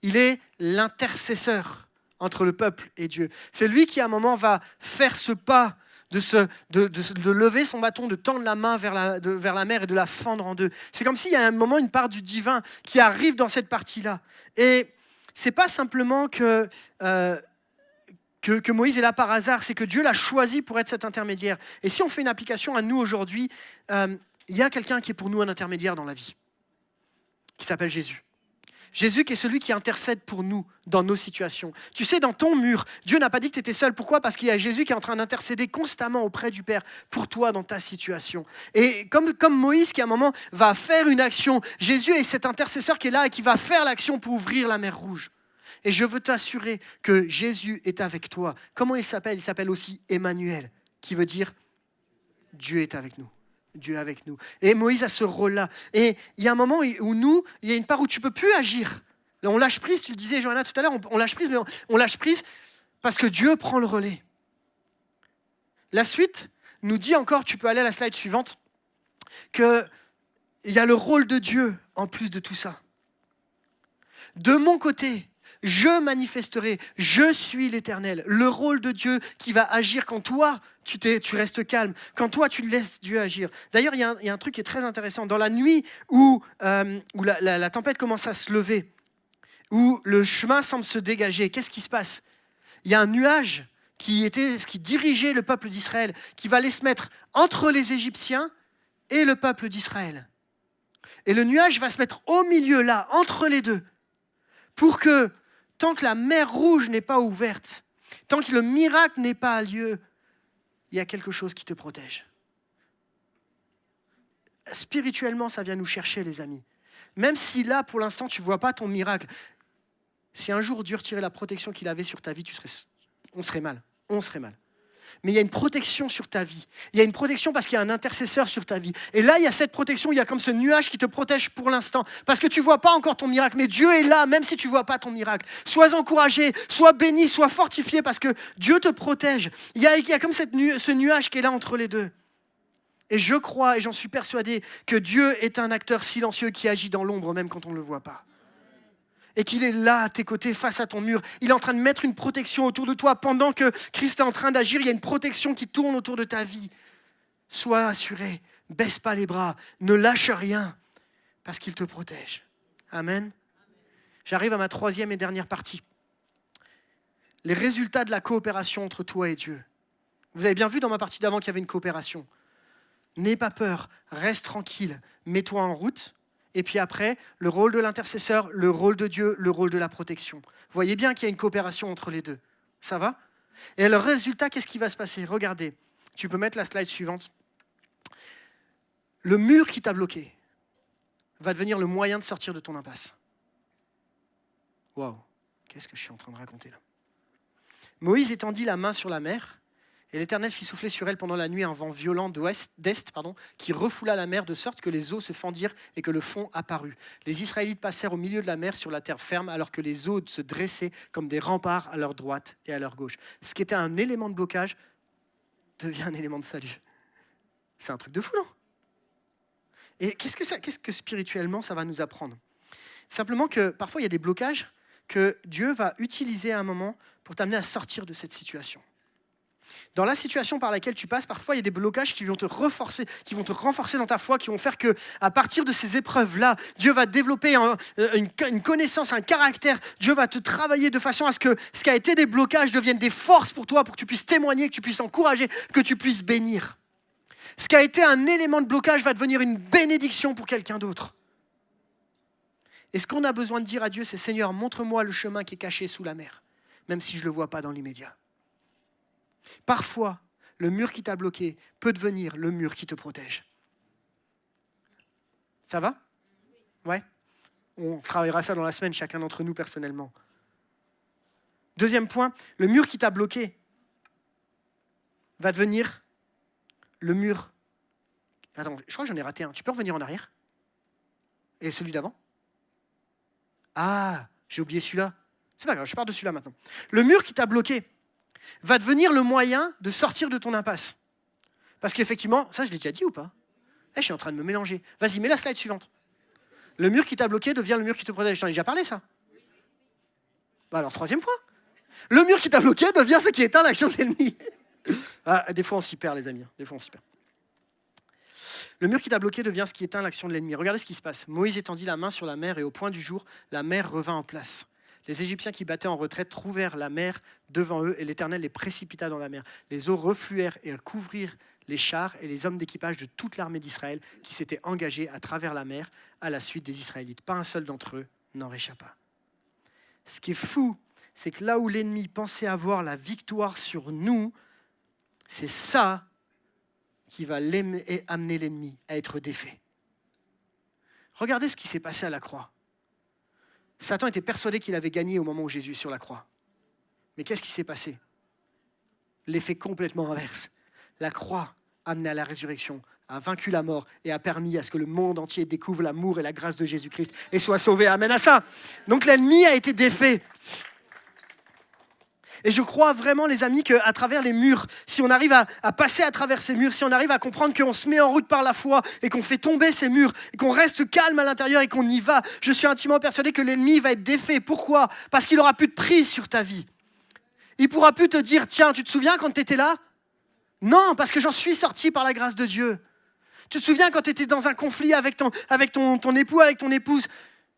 Il est l'intercesseur entre le peuple et Dieu. C'est lui qui, à un moment, va faire ce pas de lever son bâton, de tendre la main vers la mer et de la fendre en deux. C'est comme s'il y a un moment, une part du divin qui arrive dans cette partie-là. Et ce n'est pas simplement que Moïse est là par hasard, c'est que Dieu l'a choisi pour être cet intermédiaire. Et si on fait une application à nous aujourd'hui, il y a quelqu'un qui est pour nous un intermédiaire dans la vie, qui s'appelle Jésus. Jésus qui est celui qui intercède pour nous dans nos situations. Tu sais, dans ton mur, Dieu n'a pas dit que tu étais seul. Pourquoi? Parce qu'il y a Jésus qui est en train d'intercéder constamment auprès du Père pour toi dans ta situation. Et comme Moïse qui à un moment va faire une action, Jésus est cet intercesseur qui est là et qui va faire l'action pour ouvrir la mer Rouge. Et je veux t'assurer que Jésus est avec toi. Comment il s'appelle? Il s'appelle aussi Emmanuel, qui veut dire Dieu est avec nous. Dieu est avec nous. Et Moïse a ce rôle-là. Et il y a un moment où il y a une part où tu ne peux plus agir. On lâche prise, tu le disais, Johanna, tout à l'heure, on lâche prise, mais on lâche prise parce que Dieu prend le relais. La suite nous dit encore, tu peux aller à la slide suivante, qu'il y a le rôle de Dieu en plus de tout ça. De mon côté, je manifesterai, je suis l'Éternel. Le rôle de Dieu qui va agir quand toi, tu restes calme, quand toi, tu laisses Dieu agir. D'ailleurs, il y a un truc qui est très intéressant. Dans la nuit où la tempête commence à se lever, où le chemin semble se dégager, qu'est-ce qui se passe? Il y a un nuage qui dirigeait le peuple d'Israël, qui va aller se mettre entre les Égyptiens et le peuple d'Israël. Et le nuage va se mettre au milieu, là, entre les deux, pour que, tant que la mer Rouge n'est pas ouverte, tant que le miracle n'est pas lieu, il y a quelque chose qui te protège. Spirituellement, ça vient nous chercher, les amis. Même si là, pour l'instant, tu ne vois pas ton miracle, si un jour Dieu retirait la protection qu'il avait sur ta vie, on serait mal. On serait mal. Mais il y a une protection sur ta vie. Il y a une protection parce qu'il y a un intercesseur sur ta vie. Et là, il y a cette protection, il y a comme ce nuage qui te protège pour l'instant. Parce que tu ne vois pas encore ton miracle, mais Dieu est là, même si tu ne vois pas ton miracle. Sois encouragé, sois béni, sois fortifié, parce que Dieu te protège. Il y a comme ce nuage qui est là entre les deux. Et je crois, et j'en suis persuadé, que Dieu est un acteur silencieux qui agit dans l'ombre, même quand on ne le voit pas. Et qu'il est là, à tes côtés, face à ton mur. Il est en train de mettre une protection autour de toi. Pendant que Christ est en train d'agir, il y a une protection qui tourne autour de ta vie. Sois assuré, baisse pas les bras, ne lâche rien, parce qu'il te protège. Amen. J'arrive à ma troisième et dernière partie. Les résultats de la coopération entre toi et Dieu. Vous avez bien vu dans ma partie d'avant qu'il y avait une coopération. N'aie pas peur, reste tranquille, mets-toi en route. Et puis après, le rôle de l'intercesseur, le rôle de Dieu, le rôle de la protection. Vous voyez bien qu'il y a une coopération entre les deux. Ça va ? Et le résultat, qu'est-ce qui va se passer ? Regardez, tu peux mettre la slide suivante. Le mur qui t'a bloqué va devenir le moyen de sortir de ton impasse. Waouh, qu'est-ce que je suis en train de raconter là ? Moïse étendit la main sur la mer, et l'Éternel fit souffler sur elle pendant la nuit un vent violent d'est, qui refoula la mer de sorte que les eaux se fendirent et que le fond apparut. Les Israélites passèrent au milieu de la mer sur la terre ferme, alors que les eaux se dressaient comme des remparts à leur droite et à leur gauche. Ce qui était un élément de blocage devient un élément de salut. C'est un truc de fou, non ? Et qu'est-ce que spirituellement ça va nous apprendre ? Simplement que parfois il y a des blocages que Dieu va utiliser à un moment pour t'amener à sortir de cette situation. Dans la situation par laquelle tu passes, parfois il y a des blocages qui vont te renforcer dans ta foi, qui vont faire que, à partir de ces épreuves-là, Dieu va développer une connaissance, un caractère. Dieu va te travailler de façon à ce que ce qui a été des blocages devienne des forces pour toi, pour que tu puisses témoigner, que tu puisses encourager, que tu puisses bénir. Ce qui a été un élément de blocage va devenir une bénédiction pour quelqu'un d'autre. Et ce qu'on a besoin de dire à Dieu, c'est « Seigneur, montre-moi le chemin qui est caché sous la mer, même si je ne le vois pas dans l'immédiat. » Parfois, le mur qui t'a bloqué peut devenir le mur qui te protège. Ça va ? Ouais ? On travaillera ça dans la semaine, chacun d'entre nous personnellement. Deuxième point, le mur qui t'a bloqué va devenir le mur... Attends, je crois que j'en ai raté un. Tu peux revenir en arrière ? Et celui d'avant ? Ah, j'ai oublié celui-là. C'est pas grave, je pars de celui-là maintenant. Le mur qui t'a bloqué va devenir le moyen de sortir de ton impasse. Parce qu'effectivement, ça je l'ai déjà dit ou pas ? Je suis en train de me mélanger. Vas-y, mets la slide suivante. Le mur qui t'a bloqué devient le mur qui te protège. Je t'en ai déjà parlé, ça ? Bah alors, troisième point. Le mur qui t'a bloqué devient ce qui éteint l'action de l'ennemi. Ah, des fois on s'y perd, les amis. Des fois on s'y perd. Le mur qui t'a bloqué devient ce qui éteint l'action de l'ennemi. Regardez ce qui se passe. Moïse étendit la main sur la mer et au point du jour, la mer revint en place. Les Égyptiens qui battaient en retraite trouvèrent la mer devant eux et l'Éternel les précipita dans la mer. Les eaux refluèrent et couvrirent les chars et les hommes d'équipage de toute l'armée d'Israël qui s'étaient engagés à travers la mer à la suite des Israélites. Pas un seul d'entre eux n'en réchappa. Ce qui est fou, c'est que là où l'ennemi pensait avoir la victoire sur nous, c'est ça qui va amener l'ennemi à être défait. Regardez ce qui s'est passé à la croix. Satan était persuadé qu'il avait gagné au moment où Jésus est sur la croix. Mais qu'est-ce qui s'est passé ? L'effet complètement inverse. La croix, amenée à la résurrection, a vaincu la mort et a permis à ce que le monde entier découvre l'amour et la grâce de Jésus-Christ et soit sauvé. Amen à ça. Donc l'ennemi a été défait. Et je crois vraiment, les amis, qu'à travers les murs, si on arrive à passer à travers ces murs, si on arrive à comprendre qu'on se met en route par la foi et qu'on fait tomber ces murs, et qu'on reste calme à l'intérieur et qu'on y va, je suis intimement persuadé que l'ennemi va être défait. Pourquoi ? Parce qu'il n'aura plus de prise sur ta vie. Il ne pourra plus te dire « Tiens, tu te souviens quand tu étais là ?» Non, parce que j'en suis sorti par la grâce de Dieu. Tu te souviens quand tu étais dans un conflit avec ton époux, avec ton épouse ?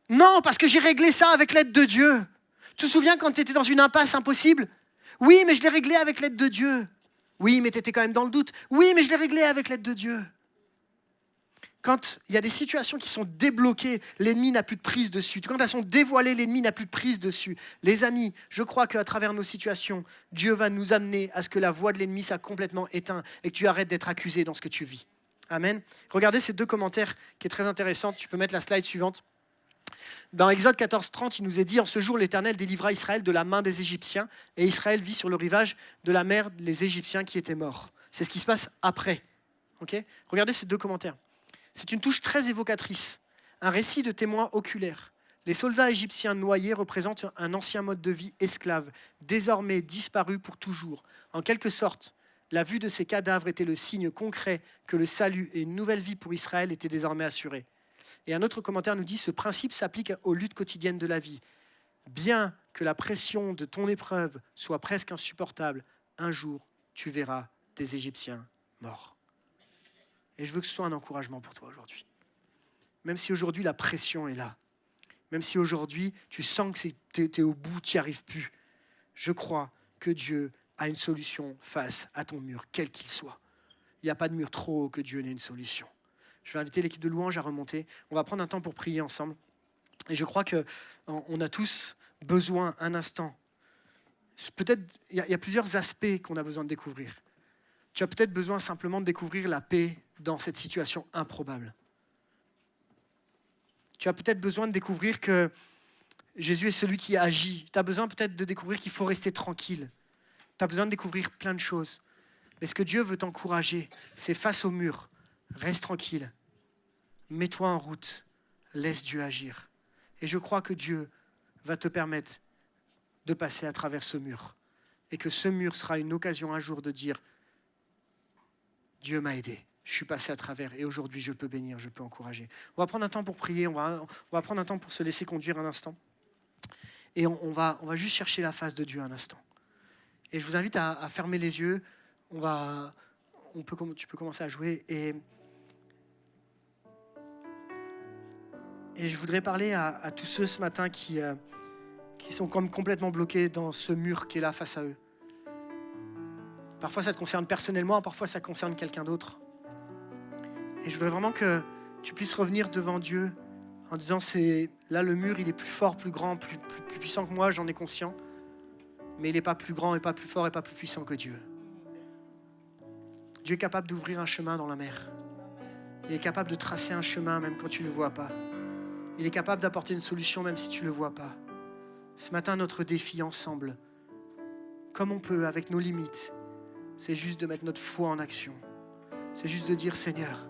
Non, parce que j'ai réglé ça avec l'aide de Dieu. Tu te souviens quand tu étais dans une impasse impossible ? Oui, mais je l'ai réglé avec l'aide de Dieu. Oui, mais tu étais quand même dans le doute. Oui, mais je l'ai réglé avec l'aide de Dieu. Quand il y a des situations qui sont débloquées, l'ennemi n'a plus de prise dessus. Quand elles sont dévoilées, l'ennemi n'a plus de prise dessus. Les amis, je crois qu'à travers nos situations, Dieu va nous amener à ce que la voix de l'ennemi soit complètement éteinte et que tu arrêtes d'être accusé dans ce que tu vis. Amen. Regardez ces 2 commentaires qui est très intéressant. Tu peux mettre la slide suivante. Dans Exode 14:30, il nous est dit « En ce jour, l'Éternel délivra Israël de la main des Égyptiens, et Israël vit sur le rivage de la mer les Égyptiens qui étaient morts. » C'est ce qui se passe après. Okay ? Regardez ces 2 commentaires. C'est une touche très évocatrice, un récit de témoins oculaires. Les soldats égyptiens noyés représentent un ancien mode de vie esclave, désormais disparu pour toujours. En quelque sorte, la vue de ces cadavres était le signe concret que le salut et une nouvelle vie pour Israël étaient désormais assurés. Et un autre commentaire nous dit « Ce principe s'applique aux luttes quotidiennes de la vie. Bien que la pression de ton épreuve soit presque insupportable, un jour, tu verras des Égyptiens morts. » Et je veux que ce soit un encouragement pour toi aujourd'hui. Même si aujourd'hui la pression est là, même si aujourd'hui tu sens que tu es au bout, tu n'y arrives plus, je crois que Dieu a une solution face à ton mur, quel qu'il soit. Il n'y a pas de mur trop haut que Dieu n'ait une solution. Je vais inviter l'équipe de louange à remonter. On va prendre un temps pour prier ensemble. Et je crois qu'on a tous besoin un instant. Peut-être il y a plusieurs aspects qu'on a besoin de découvrir. Tu as peut-être besoin simplement de découvrir la paix dans cette situation improbable. Tu as peut-être besoin de découvrir que Jésus est celui qui agit. Tu as besoin peut-être de découvrir qu'il faut rester tranquille. Tu as besoin de découvrir plein de choses. Mais ce que Dieu veut t'encourager, c'est face au mur, reste tranquille, mets-toi en route, laisse Dieu agir. Et je crois que Dieu va te permettre de passer à travers ce mur. Et que ce mur sera une occasion un jour de dire « Dieu m'a aidé, je suis passé à travers et aujourd'hui je peux bénir, je peux encourager. » On va prendre un temps pour prier, on va prendre un temps pour se laisser conduire un instant. Et on va juste chercher la face de Dieu un instant. Et je vous invite à fermer les yeux. Tu peux commencer à jouer. Et je voudrais parler à tous ceux ce matin qui sont comme complètement bloqués dans ce mur qui est là face à eux. Parfois, ça te concerne personnellement, parfois, ça concerne quelqu'un d'autre. Et je voudrais vraiment que tu puisses revenir devant Dieu en disant, là, le mur, il est plus fort, plus grand, plus puissant que moi, j'en ai conscience. Mais il n'est pas plus grand et pas plus fort et pas plus puissant que Dieu. Dieu est capable d'ouvrir un chemin dans la mer. Il est capable de tracer un chemin même quand tu ne le vois pas. Il est capable d'apporter une solution même si tu ne le vois pas. Ce matin, notre défi ensemble, comme on peut avec nos limites, c'est juste de mettre notre foi en action. C'est juste de dire, Seigneur,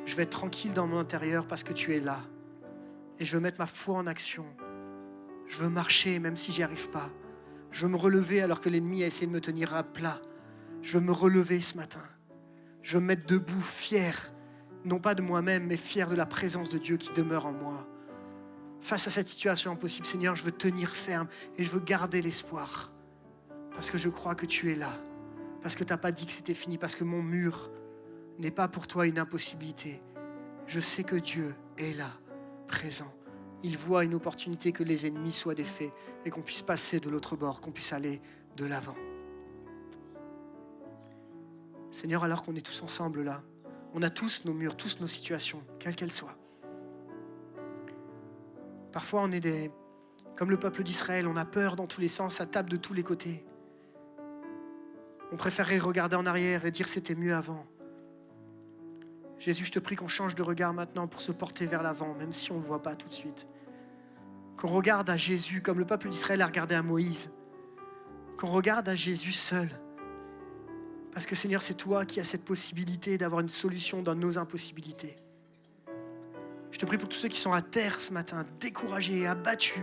je vais être tranquille dans mon intérieur parce que tu es là. Et je veux mettre ma foi en action. Je veux marcher même si j'y arrive pas. Je veux me relever alors que l'ennemi a essayé de me tenir à plat. Je veux me relever ce matin. Je veux me mettre debout, fier, non pas de moi-même, mais fier de la présence de Dieu qui demeure en moi. Face à cette situation impossible, Seigneur, je veux tenir ferme et je veux garder l'espoir. Parce que je crois que tu es là. Parce que tu n'as pas dit que c'était fini. Parce que mon mur n'est pas pour toi une impossibilité. Je sais que Dieu est là, présent. Il voit une opportunité que les ennemis soient défaits et qu'on puisse passer de l'autre bord, qu'on puisse aller de l'avant. Seigneur, alors qu'on est tous ensemble là, on a tous nos murs, tous nos situations, quelles qu'elles soient. Parfois, on est comme le peuple d'Israël, on a peur dans tous les sens, ça tape de tous les côtés. On préférerait regarder en arrière et dire c'était mieux avant. Jésus, je te prie qu'on change de regard maintenant pour se porter vers l'avant, même si on ne le voit pas tout de suite. Qu'on regarde à Jésus comme le peuple d'Israël a regardé à Moïse. Qu'on regarde à Jésus seul. Parce que Seigneur, c'est toi qui as cette possibilité d'avoir une solution dans nos impossibilités. Je te prie pour tous ceux qui sont à terre ce matin, découragés, abattus.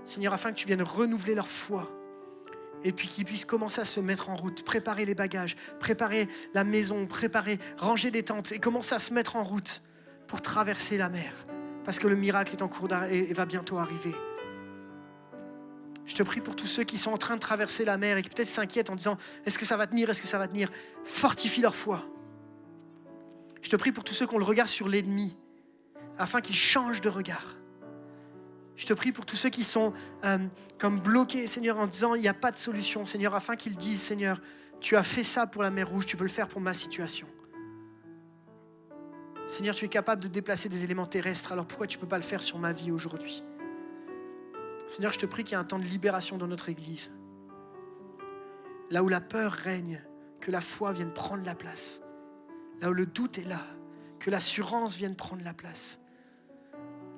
Seigneur, afin que tu viennes renouveler leur foi. Et puis qu'ils puissent commencer à se mettre en route, préparer les bagages, préparer la maison, ranger les tentes et commencer à se mettre en route pour traverser la mer. Parce que le miracle est en cours et va bientôt arriver. Je te prie pour tous ceux qui sont en train de traverser la mer et qui peut-être s'inquiètent en disant « Est-ce que ça va tenir ? Est-ce que ça va tenir ?» Fortifie leur foi. Je te prie pour tous ceux qui ont le regard sur l'ennemi afin qu'ils changent de regard. Je te prie pour tous ceux qui sont comme bloqués, Seigneur, en disant « Il n'y a pas de solution, Seigneur », afin qu'ils disent « Seigneur, tu as fait ça pour la mer Rouge, tu peux le faire pour ma situation. » Seigneur, tu es capable de déplacer des éléments terrestres, alors pourquoi tu ne peux pas le faire sur ma vie aujourd'hui? Seigneur, je te prie qu'il y ait un temps de libération dans notre Église. Là où la peur règne, que la foi vienne prendre la place. Là où le doute est là, que l'assurance vienne prendre la place.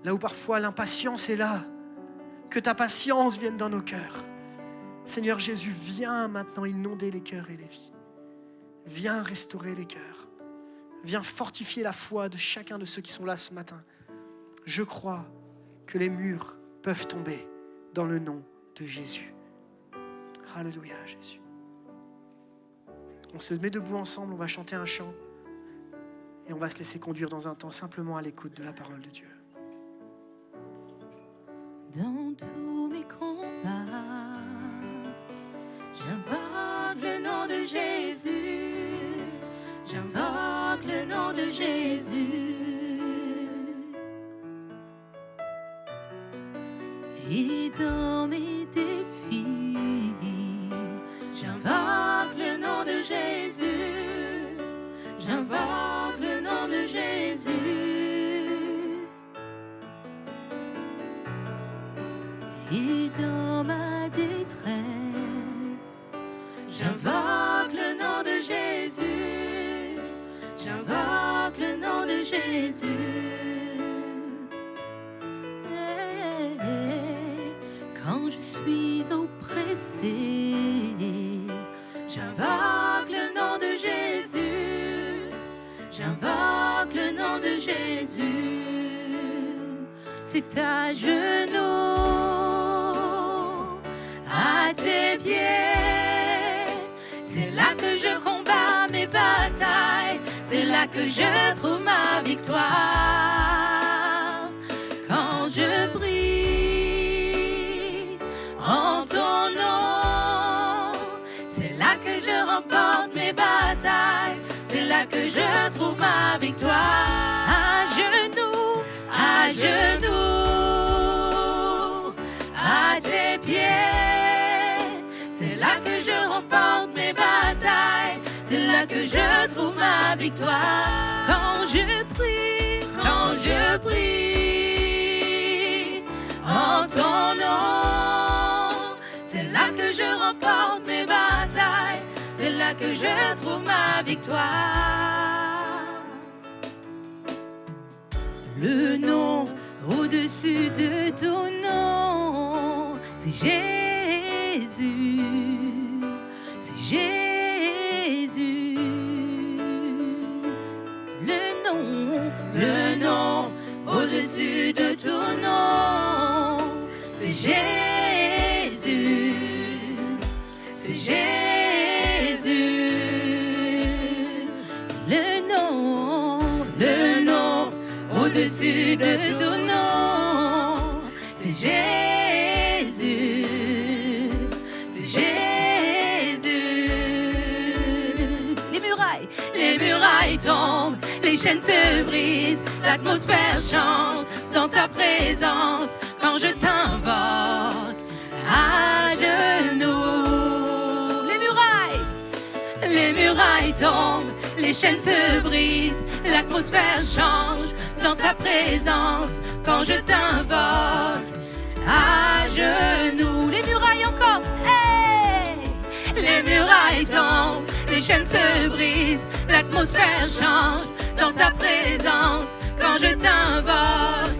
Là où parfois l'impatience est là, que ta patience vienne dans nos cœurs. Seigneur Jésus, viens maintenant inonder les cœurs et les vies. Viens restaurer les cœurs. Viens fortifier la foi de chacun de ceux qui sont là ce matin. Je crois que les murs peuvent tomber dans le nom de Jésus. Alléluia, Jésus. On se met debout ensemble, on va chanter un chant et on va se laisser conduire dans un temps simplement à l'écoute de la parole de Dieu. Dans tous mes combats, j'invoque le nom de Jésus. J'invoque le nom de Jésus. Et dans mes défis, j'invoque le nom de Jésus. J'invoque le nom de Jésus. Et dans ma détresse, j'invoque le nom de Jésus. J'invoque le nom de Jésus. Quand je suis oppressé, j'invoque le nom de Jésus. J'invoque le nom de Jésus. C'est à genoux, à tes pieds. C'est là que je combats mes batailles. C'est là que je trouve ma victoire. Quand je prie en ton nom, c'est là que je remporte mes batailles. C'est là que je trouve ma victoire. À genoux, à genoux, à tes pieds. C'est là que je remporte mes batailles. C'est là que je trouve ma victoire. Quand je prie en ton nom, c'est là que je remporte mes batailles. C'est là que je trouve ma victoire. Le nom au-dessus de ton nom, c'est Jésus. C'est Jésus. Le nom au-dessus de ton nom, c'est Jésus. C'est Jésus. Le nom au-dessus de ton nom, c'est Jésus. C'est Jésus. Les murailles tombent, les chaînes se brisent, l'atmosphère change dans ta présence quand je t'invoque à genoux. Les murailles tombent, les chaînes se brisent, l'atmosphère change dans ta présence quand je t'invoque à genoux. Les murailles encore, hey! Les murailles tombent, les chaînes se brisent, l'atmosphère change dans ta présence quand je t'invoque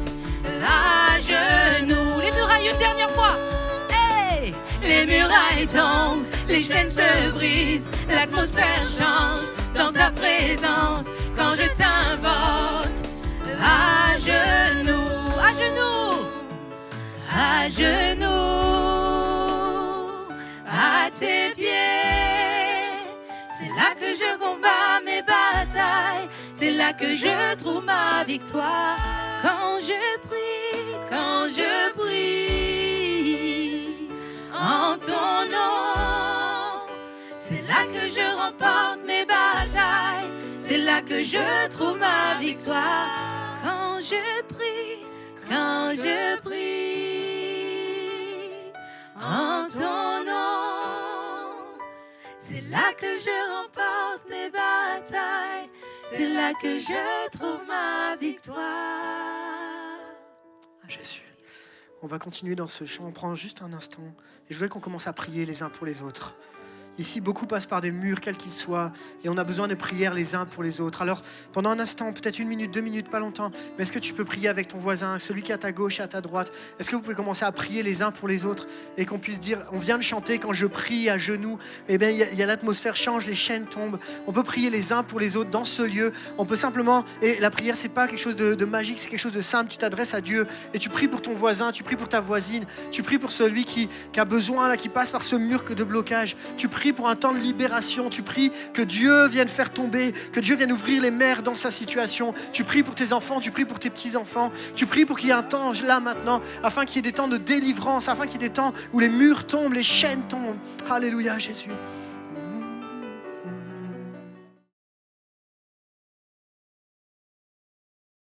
à genoux. Les murailles une dernière fois, hey! Les murailles tombent, les chaînes se brisent, l'atmosphère change dans ta présence quand je t'invoque à genoux, à genoux, à genoux, à tes pieds. C'est là que je combats mes batailles, c'est là que je trouve ma victoire. Quand je prie en ton nom, c'est là que je remporte mes batailles, c'est là que je trouve ma victoire. Quand je prie en ton nom, c'est là que je remporte mes batailles, c'est là que je trouve ma victoire. Jésus. On va continuer dans ce chant, on prend juste un instant et je voudrais qu'on commence à prier les uns pour les autres. Ici, beaucoup passent par des murs, quels qu'ils soient, et on a besoin de prières les uns pour les autres. Alors, pendant un instant, peut-être 1 minute, 2 minutes, pas longtemps, mais est-ce que tu peux prier avec ton voisin, celui qui est à ta gauche et à ta droite? Est-ce que vous pouvez commencer à prier les uns pour les autres et qu'on puisse dire, on vient de chanter, quand je prie à genoux, eh bien, il y a l'atmosphère change, les chaînes tombent. On peut prier les uns pour les autres dans ce lieu. On peut simplement, et la prière, c'est pas quelque chose de magique, c'est quelque chose de simple. Tu t'adresses à Dieu et tu pries pour ton voisin, tu pries pour ta voisine, tu pries pour celui qui a besoin, là, qui passe par ce mur de blocage. Tu pries pour un temps de libération, tu pries que Dieu vienne faire tomber, que Dieu vienne ouvrir les mers dans sa situation. Tu pries pour tes enfants, tu pries pour tes petits-enfants, tu pries pour qu'il y ait un temps là maintenant, afin qu'il y ait des temps de délivrance, afin qu'il y ait des temps où les murs tombent, les chaînes tombent. Alléluia Jésus.